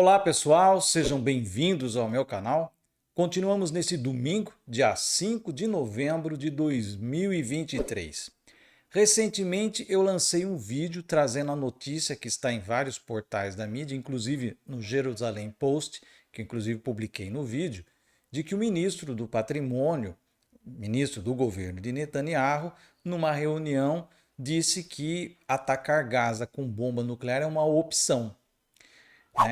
Olá pessoal, sejam bem-vindos ao meu canal. Continuamos nesse domingo, dia 5 de novembro de 2023. Recentemente eu lancei um vídeo trazendo a notícia que está em vários portais da mídia, inclusive no Jerusalém Post, que inclusive publiquei no vídeo, de que o ministro do Patrimônio, ministro do governo de Netanyahu, numa reunião disse que atacar Gaza com bomba nuclear é uma opção.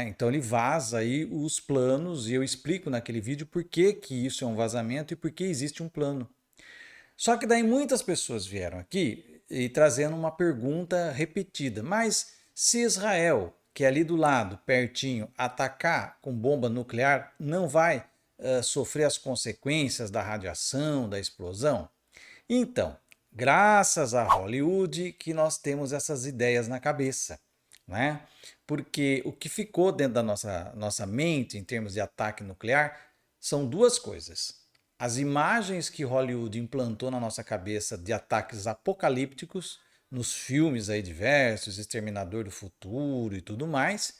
Então ele vaza aí os planos e eu explico naquele vídeo por que isso é um vazamento e por que existe um plano. Só que daí muitas pessoas vieram aqui e trazendo uma pergunta repetida. Mas se Israel, que é ali do lado, pertinho, atacar com bomba nuclear, não vai sofrer as consequências da radiação, da explosão? Então, graças a Hollywood que nós temos essas ideias na cabeça, né? Porque o que ficou dentro da nossa mente em termos de ataque nuclear são duas coisas. As imagens que Hollywood implantou na nossa cabeça de ataques apocalípticos, nos filmes aí diversos, Exterminador do Futuro e tudo mais,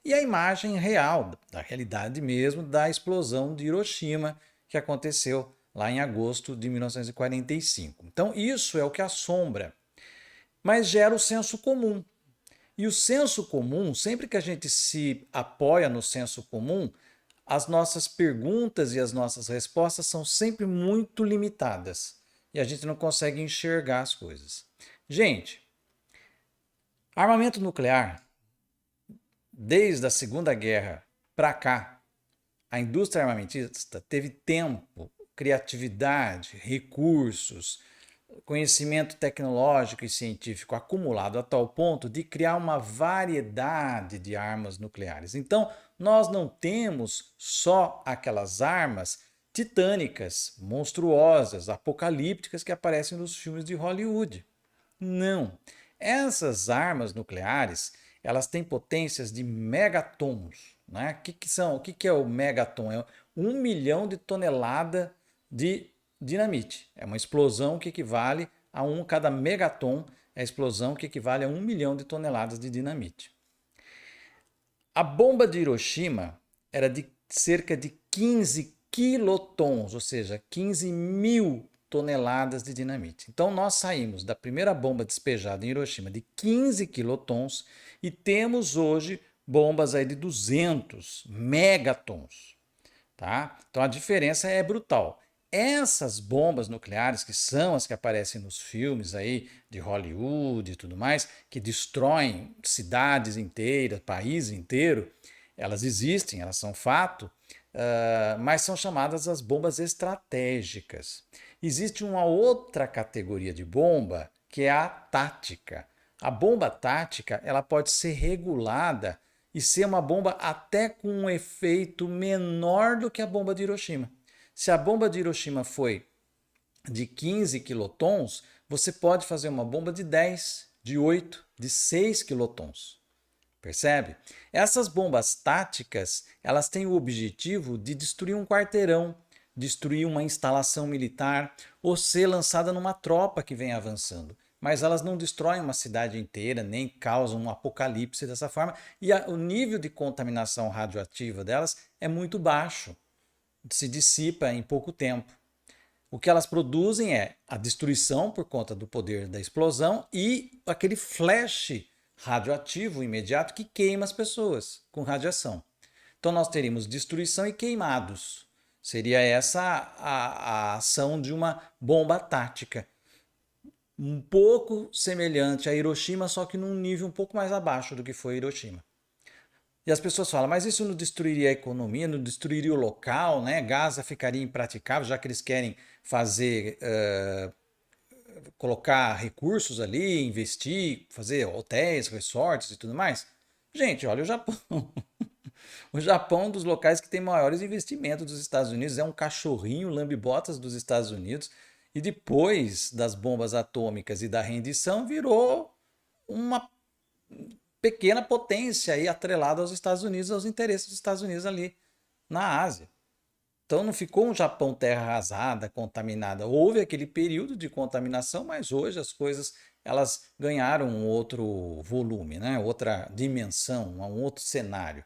e a imagem real, da realidade mesmo, da explosão de Hiroshima que aconteceu lá em agosto de 1945. Então isso é o que assombra, mas gera o senso comum. E o senso comum, sempre que a gente se apoia no senso comum, as nossas perguntas e as nossas respostas são sempre muito limitadas e a gente não consegue enxergar as coisas. Gente, armamento nuclear, desde a Segunda Guerra para cá, a indústria armamentista teve tempo, criatividade, recursos, conhecimento tecnológico e científico acumulado a tal ponto de criar uma variedade de armas nucleares. Então, nós não temos só aquelas armas titânicas, monstruosas, apocalípticas que aparecem nos filmes de Hollywood. Não. Essas armas nucleares, elas têm potências de megatons. Né? O que é o megaton? É 1 milhão de toneladas de dinamite. É uma explosão que equivale a cada megaton é a explosão que equivale a 1 milhão de toneladas de dinamite. A bomba de Hiroshima era de cerca de 15 quilotons, ou seja, 15 mil toneladas de dinamite. Então nós saímos da primeira bomba despejada em Hiroshima de 15 quilotons e temos hoje bombas aí de 200 megatons. Tá? Então a diferença é brutal. Essas bombas nucleares, que são as que aparecem nos filmes aí de Hollywood e tudo mais, que destroem cidades inteiras, país inteiro, elas existem, elas são fato, mas são chamadas as bombas estratégicas. Existe uma outra categoria de bomba que é a tática. A bomba tática ela pode ser regulada e ser uma bomba até com um efeito menor do que a bomba de Hiroshima. Se a bomba de Hiroshima foi de 15 quilotons, você pode fazer uma bomba de 10, de 8, de 6 quilotons. Percebe? Essas bombas táticas, elas têm o objetivo de destruir um quarteirão, destruir uma instalação militar ou ser lançada numa tropa que vem avançando. Mas elas não destroem uma cidade inteira, nem causam um apocalipse dessa forma. E o nível de contaminação radioativa delas é muito baixo, se dissipa em pouco tempo. O que elas produzem é a destruição por conta do poder da explosão e aquele flash radioativo imediato que queima as pessoas com radiação. Então nós teríamos destruição e queimados. Seria essa a ação de uma bomba tática. Um pouco semelhante a Hiroshima, só que num nível um pouco mais abaixo do que foi Hiroshima. E as pessoas falam, mas isso não destruiria a economia, não destruiria o local, né? Gaza ficaria impraticável, já que eles querem fazer, colocar recursos ali, investir, fazer hotéis, resorts e tudo mais. Gente, olha o Japão. O Japão é um dos locais que tem maiores investimentos dos Estados Unidos, é um cachorrinho lambe-botas dos Estados Unidos. E depois das bombas atômicas e da rendição, virou uma pequena potência aí atrelada aos Estados Unidos, aos interesses dos Estados Unidos ali na Ásia. Então não ficou um Japão terra arrasada, contaminada. Houve aquele período de contaminação, mas hoje as coisas elas ganharam um outro volume, né? Outra dimensão, um outro cenário.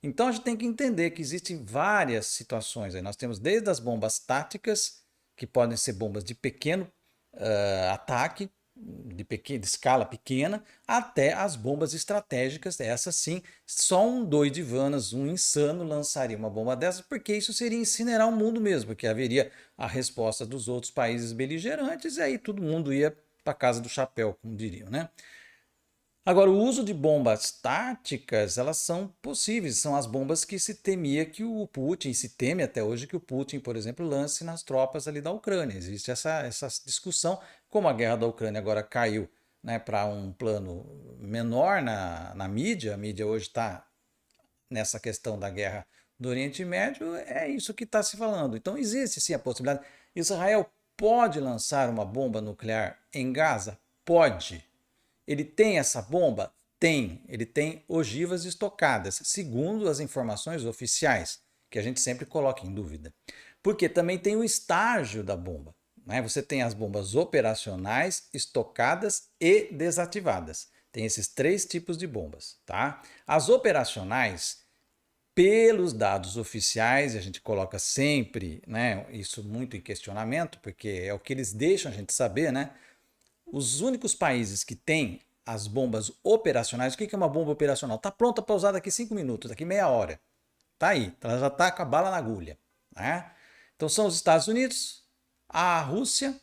Então a gente tem que entender que existem várias situações aí. Nós temos desde as bombas táticas, que podem ser bombas de pequeno ataque, de escala pequena, até as bombas estratégicas. Essas sim, só um doidivanas, um insano lançaria uma bomba dessas, porque isso seria incinerar o mundo mesmo, porque haveria a resposta dos outros países beligerantes e aí todo mundo ia para casa do chapéu, como diriam, né? Agora, o uso de bombas táticas, elas são possíveis, são as bombas que se temia que o Putin, se teme até hoje que o Putin, por exemplo, lance nas tropas ali da Ucrânia. Existe essa discussão, como a guerra da Ucrânia agora caiu, né, para um plano menor na mídia, a mídia hoje está nessa questão da guerra do Oriente Médio, é isso que está se falando. Então existe sim a possibilidade. Israel pode lançar uma bomba nuclear em Gaza? Pode. Ele tem essa bomba? Tem. Ele tem ogivas estocadas, segundo as informações oficiais, que a gente sempre coloca em dúvida. Porque também tem o estágio da bomba. Né? Você tem as bombas operacionais, estocadas e desativadas. Tem esses três tipos de bombas. Tá? As operacionais, pelos dados oficiais, a gente coloca sempre, né, isso muito em questionamento, porque é o que eles deixam a gente saber, né? Os únicos países que têm as bombas operacionais, o que é uma bomba operacional? Está pronta para usar daqui 5 minutos, daqui meia hora. Está aí, ela já está com a bala na agulha. Né? Então são os Estados Unidos, a Rússia,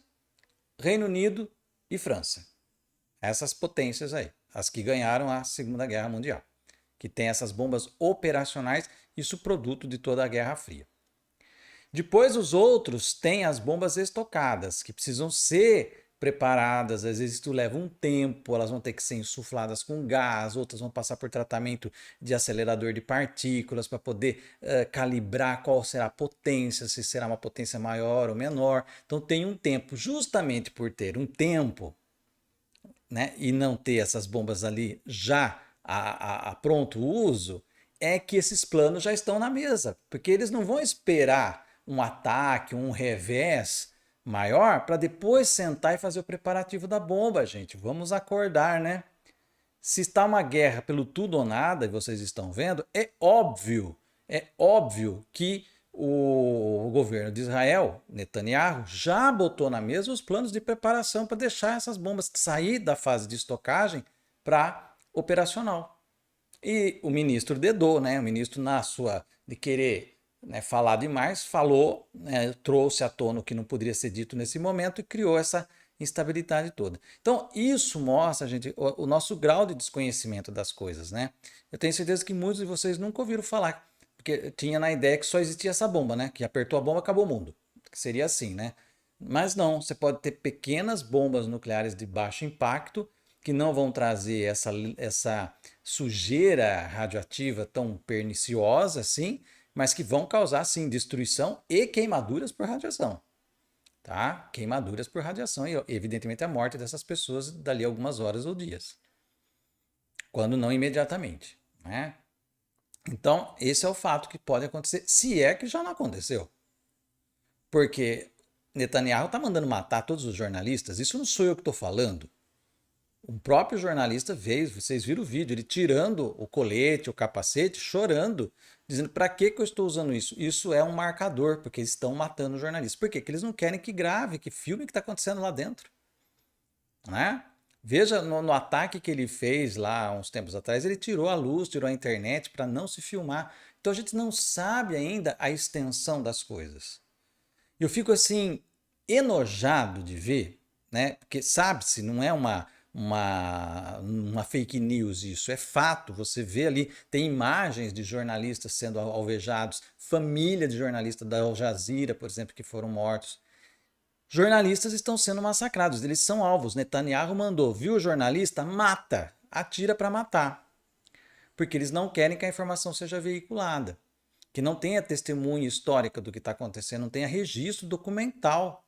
Reino Unido e França. Essas potências aí, as que ganharam a Segunda Guerra Mundial, que tem essas bombas operacionais, isso produto de toda a Guerra Fria. Depois os outros têm as bombas estocadas, que precisam ser preparadas, às vezes isso leva um tempo, elas vão ter que ser insufladas com gás, outras vão passar por tratamento de acelerador de partículas para poder calibrar qual será a potência, se será uma potência maior ou menor. Então tem um tempo, justamente por ter um tempo, né, e não ter essas bombas ali já a pronto uso, é que esses planos já estão na mesa, porque eles não vão esperar um ataque, um revés maior para depois sentar e fazer o preparativo da bomba, gente. Vamos acordar, né? Se está uma guerra pelo tudo ou nada, e vocês estão vendo, é óbvio que o governo de Israel, Netanyahu, já botou na mesa os planos de preparação para deixar essas bombas sair da fase de estocagem para operacional. E o ministro dedou, né? O ministro, na sua de querer, né, falar demais, falou, né, trouxe à tona o que não poderia ser dito nesse momento e criou essa instabilidade toda. Então, isso mostra, gente, o nosso grau de desconhecimento das coisas, né? Eu tenho certeza que muitos de vocês nunca ouviram falar, porque tinha na ideia que só existia essa bomba, né? Que apertou a bomba, acabou o mundo. Que seria assim, né? Mas não, você pode ter pequenas bombas nucleares de baixo impacto que não vão trazer essa sujeira radioativa tão perniciosa assim, mas que vão causar sim destruição e queimaduras por radiação. Tá? Queimaduras por radiação e evidentemente a morte dessas pessoas dali a algumas horas ou dias. Quando não imediatamente, né? Então, esse é o fato que pode acontecer, se é que já não aconteceu. Porque Netanyahu está mandando matar todos os jornalistas, isso não sou eu que estou falando. O próprio jornalista veio, vocês viram o vídeo, ele tirando o colete, o capacete, chorando, dizendo: para que eu estou usando isso? Isso é um marcador, porque eles estão matando o jornalista. Por quê? Porque eles não querem que grave, que filme o que está acontecendo lá dentro. Né? Veja no ataque que ele fez lá uns tempos atrás, ele tirou a luz, tirou a internet para não se filmar. Então a gente não sabe ainda a extensão das coisas. Eu fico assim, enojado de ver, né? Porque sabe-se, não é uma fake news isso, é fato. Você vê ali, tem imagens de jornalistas sendo alvejados, família de jornalistas da Al Jazeera, por exemplo, que foram mortos. Jornalistas estão sendo massacrados, eles são alvos. Netanyahu mandou, viu o jornalista? Mata, atira para matar. Porque eles não querem que a informação seja veiculada, que não tenha testemunha histórica do que está acontecendo, não tenha registro documental.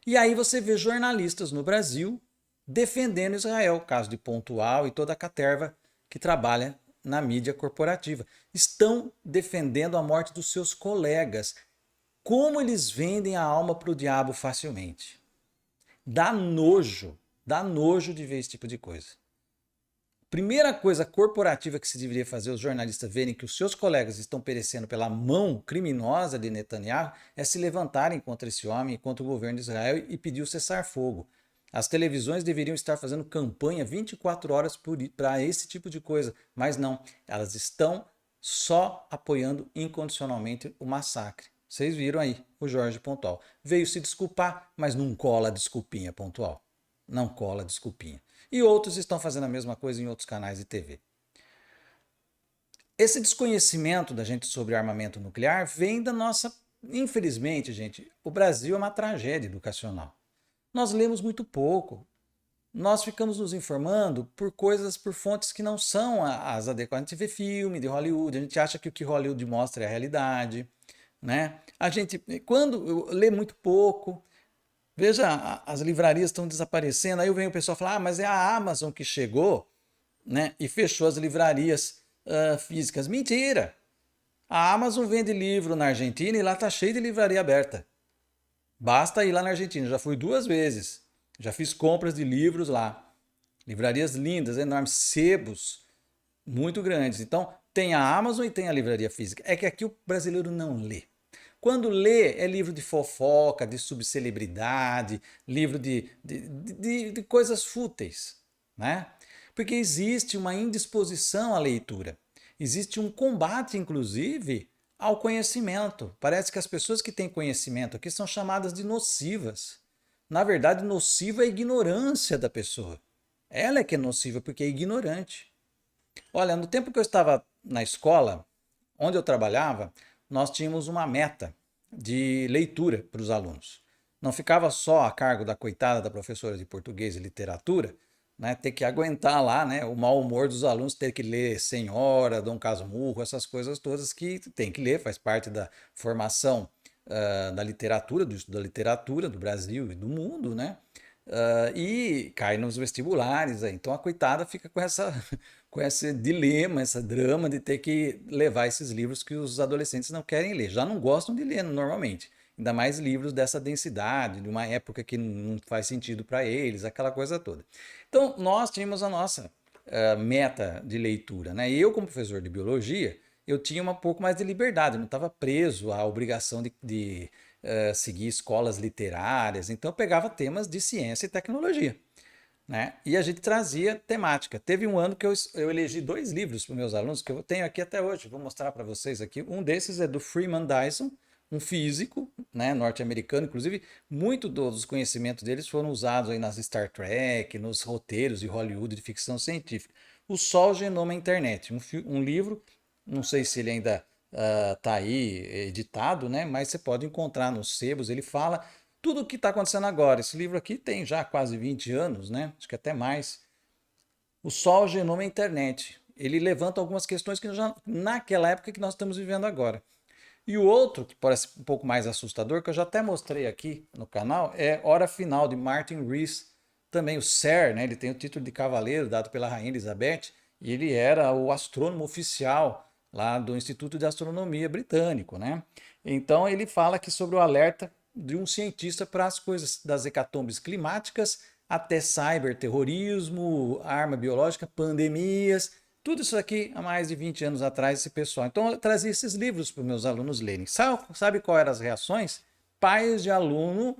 E aí você vê jornalistas no Brasil defendendo Israel, caso de Pontual e toda a caterva que trabalha na mídia corporativa. Estão defendendo a morte dos seus colegas. Como eles vendem a alma para o diabo facilmente. Dá nojo de ver esse tipo de coisa. Primeira coisa corporativa que se deveria fazer os jornalistas verem que os seus colegas estão perecendo pela mão criminosa de Netanyahu é se levantarem contra esse homem e contra o governo de Israel e pedir o cessar-fogo. As televisões deveriam estar fazendo campanha 24 horas para esse tipo de coisa, mas não, elas estão só apoiando incondicionalmente o massacre. Vocês viram aí o Jorge Pontual. Veio se desculpar, mas não cola a desculpinha, Pontual. Não cola a desculpinha. E outros estão fazendo a mesma coisa em outros canais de TV. Esse desconhecimento da gente sobre armamento nuclear vem da nossa... Infelizmente, gente, o Brasil é uma tragédia educacional. Nós lemos muito pouco. Nós ficamos nos informando por coisas, por fontes que não são as adequadas. A gente vê filme de Hollywood, a gente acha que o que Hollywood mostra é a realidade, né? A gente, quando lê muito pouco, veja, as livrarias estão desaparecendo. Aí vem o pessoal falar, mas é a Amazon que chegou, né, e fechou as livrarias físicas. Mentira! A Amazon vende livro na Argentina e lá está cheio de livraria aberta. Basta ir lá na Argentina. Já fui 2 vezes. Já fiz compras de livros lá. Livrarias lindas, enormes, sebos muito grandes. Então, tem a Amazon e tem a livraria física. É que aqui o brasileiro não lê. Quando lê, é livro de fofoca, de subcelebridade, livro de coisas fúteis, né? Porque existe uma indisposição à leitura. Existe um combate, inclusive, ao conhecimento. Parece que as pessoas que têm conhecimento aqui são chamadas de nocivas. Na verdade, nociva é a ignorância da pessoa. Ela é que é nociva porque é ignorante. Olha, no tempo que eu estava na escola, onde eu trabalhava, nós tínhamos uma meta de leitura para os alunos. Não ficava só a cargo da coitada da professora de português e literatura, né, ter que aguentar lá, né, o mau humor dos alunos, ter que ler Senhora, Dom Casmurro, essas coisas todas que tem que ler, faz parte da formação da literatura, do estudo da literatura do Brasil e do mundo, né? E cai nos vestibulares. Aí. Então a coitada fica com esse dilema, esse drama de ter que levar esses livros que os adolescentes não querem ler. Já não gostam de ler normalmente. Ainda mais livros dessa densidade, de uma época que não faz sentido para eles, aquela coisa toda. Então nós tínhamos a nossa meta de leitura. Né? E eu, como professor de biologia, eu tinha um pouco mais de liberdade, eu não estava preso à obrigação de seguir escolas literárias, então eu pegava temas de ciência e tecnologia, né? E a gente trazia temática. Teve um ano que eu elegi 2 livros para os meus alunos, que eu tenho aqui até hoje, vou mostrar para vocês aqui. Um desses é do Freeman Dyson, um físico, né, norte-americano, inclusive muito dos conhecimentos deles foram usados aí nas Star Trek, nos roteiros de Hollywood de ficção científica. O Sol, Genoma e Internet, um livro, não sei se ele ainda tá aí editado, né? Mas você pode encontrar nos sebos. Ele fala tudo o que está acontecendo agora. Esse livro aqui tem já quase 20 anos, né? Acho que até mais. O Sol, o Genoma e a Internet. Ele levanta algumas questões que já naquela época que nós estamos vivendo agora. E o outro, que parece um pouco mais assustador, que eu já até mostrei aqui no canal, é Hora Final, de Martin Rees. Também o Sir, né? Ele tem o título de cavaleiro dado pela Rainha Elizabeth, e ele era o astrônomo oficial lá do Instituto de Astronomia britânico, né? Então ele fala aqui sobre o alerta de um cientista para as coisas das hecatombes climáticas até cyberterrorismo, arma biológica, pandemias, tudo isso aqui há mais de 20 anos atrás, esse pessoal. Então eu trazia esses livros para os meus alunos lerem. Sabe qual eram as reações? Pais de aluno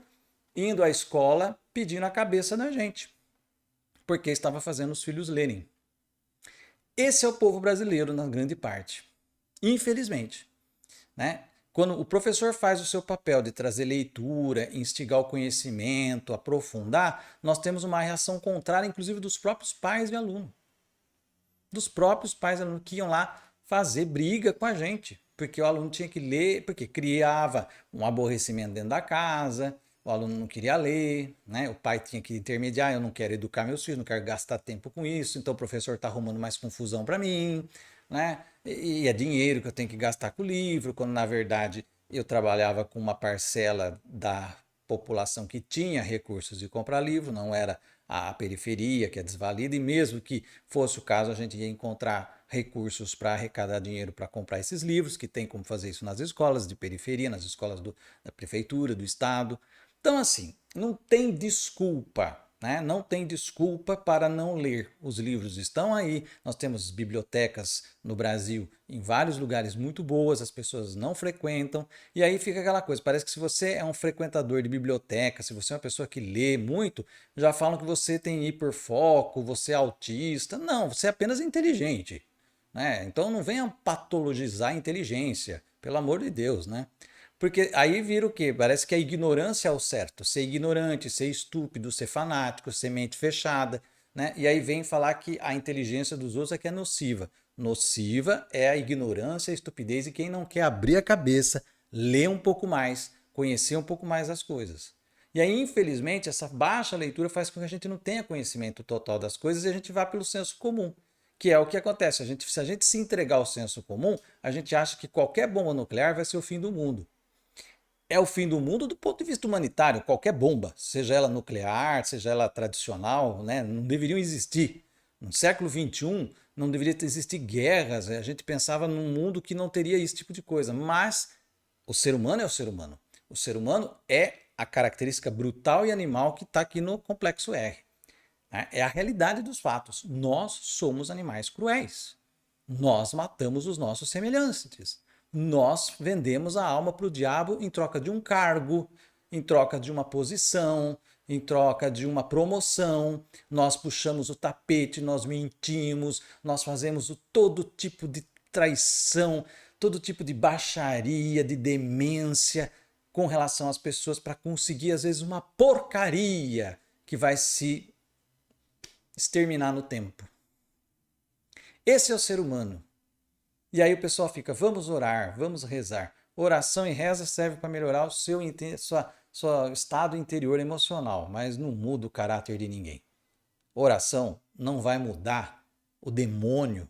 indo à escola pedindo a cabeça da gente, porque estava fazendo os filhos lerem. Esse é o povo brasileiro, na grande parte. Infelizmente. Né? Quando o professor faz o seu papel de trazer leitura, instigar o conhecimento, aprofundar, nós temos uma reação contrária, inclusive dos próprios pais de aluno. Dos próprios pais de aluno que iam lá fazer briga com a gente, porque o aluno tinha que ler, porque criava um aborrecimento dentro da casa, o aluno não queria ler, né? O pai tinha que intermediar, eu não quero educar meus filhos, não quero gastar tempo com isso, então o professor está arrumando mais confusão para mim, né? E é dinheiro que eu tenho que gastar com o livro, quando na verdade eu trabalhava com uma parcela da população que tinha recursos de comprar livro, não era a periferia que é desvalida, e mesmo que fosse o caso, a gente ia encontrar recursos para arrecadar dinheiro para comprar esses livros, que tem como fazer isso nas escolas de periferia, nas escolas da prefeitura, do estado. Então, assim, não tem desculpa né? Não tem desculpa para não ler. Os livros estão aí, nós temos bibliotecas no Brasil em vários lugares muito boas, as pessoas não frequentam, e aí fica aquela coisa, parece que se você é um frequentador de biblioteca, se você é uma pessoa que lê muito, já falam que você tem hiperfoco, você é autista. Não, você é apenas inteligente, né? Então não venha patologizar a inteligência, pelo amor de Deus, né? Porque aí vira o quê? Parece que a ignorância é o certo. Ser ignorante, ser estúpido, ser fanático, ser mente fechada, né? E aí vem falar que a inteligência dos outros é que é nociva. Nociva é a ignorância, a estupidez e quem não quer abrir a cabeça, ler um pouco mais, conhecer um pouco mais as coisas. E aí, infelizmente, essa baixa leitura faz com que a gente não tenha conhecimento total das coisas e a gente vá pelo senso comum, que é o que acontece. Se a gente se entregar ao senso comum, a gente acha que qualquer bomba nuclear vai ser o fim do mundo. É o fim do mundo do ponto de vista humanitário. Qualquer bomba, seja ela nuclear, seja ela tradicional, né, não deveriam existir. No século XXI não deveria existir guerras. A gente pensava num mundo que não teria esse tipo de coisa. Mas o ser humano é o ser humano. O ser humano é a característica brutal e animal que está aqui no complexo R. É a realidade dos fatos. Nós somos animais cruéis. Nós matamos os nossos semelhantes. Nós vendemos a alma para o diabo em troca de um cargo, em troca de uma posição, em troca de uma promoção. Nós puxamos o tapete, nós mentimos, nós fazemos todo tipo de traição, todo tipo de baixaria, de demência com relação às pessoas para conseguir, às vezes, uma porcaria que vai se exterminar no tempo. Esse é o ser humano. E aí o pessoal fica, vamos orar, vamos rezar. Oração e reza serve para melhorar o seu estado interior emocional, mas não muda o caráter de ninguém. Oração não vai mudar o demônio,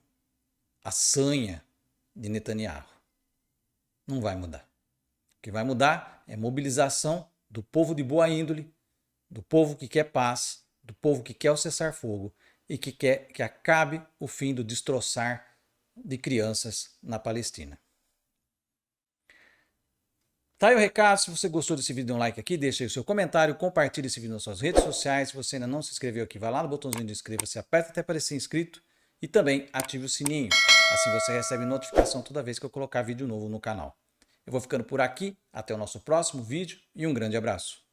a sanha de Netanyahu. Não vai mudar. O que vai mudar é mobilização do povo de boa índole, do povo que quer paz, do povo que quer o cessar-fogo e que quer que acabe o fim do destroçar de crianças na Palestina. Tá aí o recado. Se você gostou desse vídeo, dê um like aqui, deixa aí o seu comentário, compartilhe esse vídeo nas suas redes sociais. Se você ainda não se inscreveu aqui, vai lá no botãozinho de inscreva-se, aperta até aparecer inscrito e também ative o sininho. Assim você recebe notificação toda vez que eu colocar vídeo novo no canal. Eu vou ficando por aqui, até o nosso próximo vídeo e um grande abraço.